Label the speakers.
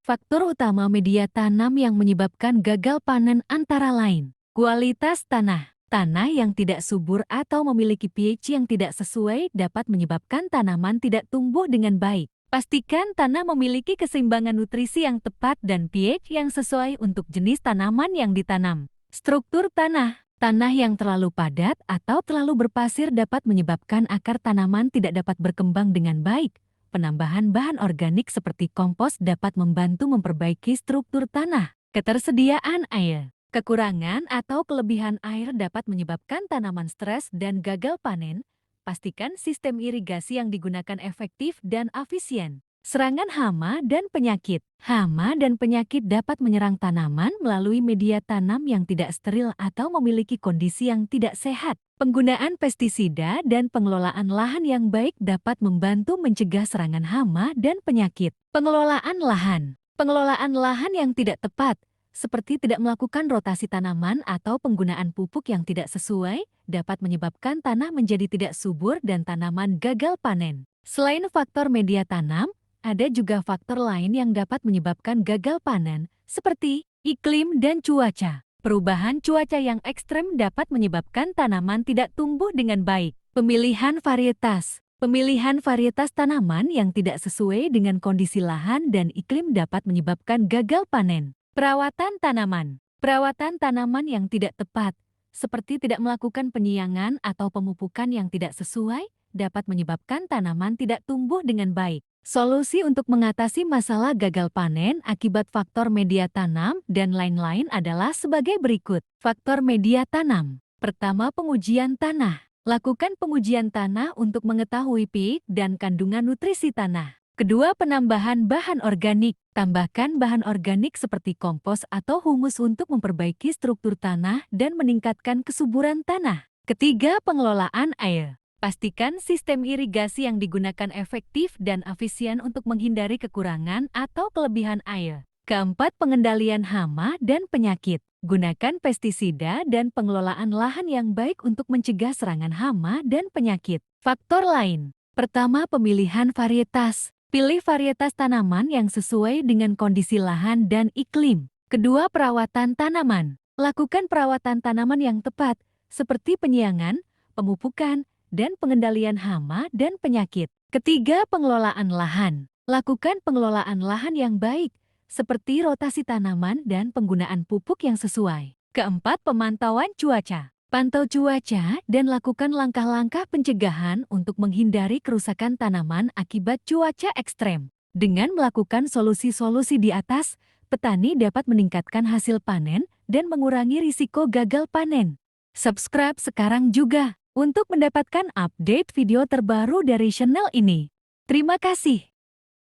Speaker 1: Faktor utama media tanam yang menyebabkan gagal panen antara lain, kualitas tanah. Tanah yang tidak subur atau memiliki pH yang tidak sesuai dapat menyebabkan tanaman tidak tumbuh dengan baik. Pastikan tanah memiliki keseimbangan nutrisi yang tepat dan pH yang sesuai untuk jenis tanaman yang ditanam. Struktur tanah. Tanah yang terlalu padat atau terlalu berpasir dapat menyebabkan akar tanaman tidak dapat berkembang dengan baik. Penambahan bahan organik seperti kompos dapat membantu memperbaiki struktur tanah. Ketersediaan air. Kekurangan atau kelebihan air dapat menyebabkan tanaman stres dan gagal panen. Pastikan sistem irigasi yang digunakan efektif dan efisien. Serangan hama dan penyakit. Hama dan penyakit dapat menyerang tanaman melalui media tanam yang tidak steril atau memiliki kondisi yang tidak sehat. Penggunaan pestisida dan pengelolaan lahan yang baik dapat membantu mencegah serangan hama dan penyakit. Pengelolaan lahan. Pengelolaan lahan yang tidak tepat, seperti tidak melakukan rotasi tanaman atau penggunaan pupuk yang tidak sesuai, dapat menyebabkan tanah menjadi tidak subur dan tanaman gagal panen. Selain faktor media tanam, ada juga faktor lain yang dapat menyebabkan gagal panen, seperti iklim dan cuaca. Perubahan cuaca yang ekstrem dapat menyebabkan tanaman tidak tumbuh dengan baik. Pemilihan varietas. Pemilihan varietas tanaman yang tidak sesuai dengan kondisi lahan dan iklim dapat menyebabkan gagal panen. Perawatan tanaman. Perawatan tanaman yang tidak tepat, seperti tidak melakukan penyiangan atau pemupukan yang tidak sesuai, dapat menyebabkan tanaman tidak tumbuh dengan baik. Solusi untuk mengatasi masalah gagal panen akibat faktor media tanam dan lain-lain adalah sebagai berikut. Faktor media tanam. Pertama, pengujian tanah. Lakukan pengujian tanah untuk mengetahui pH dan kandungan nutrisi tanah. Kedua, penambahan bahan organik. Tambahkan bahan organik seperti kompos atau humus untuk memperbaiki struktur tanah dan meningkatkan kesuburan tanah. Ketiga, pengelolaan air. Pastikan sistem irigasi yang digunakan efektif dan efisien untuk menghindari kekurangan atau kelebihan air. Keempat, pengendalian hama dan penyakit. Gunakan pestisida dan pengelolaan lahan yang baik untuk mencegah serangan hama dan penyakit. Faktor lain. Pertama, pemilihan varietas. Pilih varietas tanaman yang sesuai dengan kondisi lahan dan iklim. Kedua, perawatan tanaman. Lakukan perawatan tanaman yang tepat, seperti penyiangan, pemupukan, dan pengendalian hama dan penyakit. Ketiga, pengelolaan lahan. Lakukan pengelolaan lahan yang baik, seperti rotasi tanaman dan penggunaan pupuk yang sesuai. Keempat, pemantauan cuaca. Pantau cuaca dan lakukan langkah-langkah pencegahan untuk menghindari kerusakan tanaman akibat cuaca ekstrem. Dengan melakukan solusi-solusi di atas, petani dapat meningkatkan hasil panen dan mengurangi risiko gagal panen. Subscribe sekarang juga untuk mendapatkan update video terbaru dari channel ini. Terima kasih.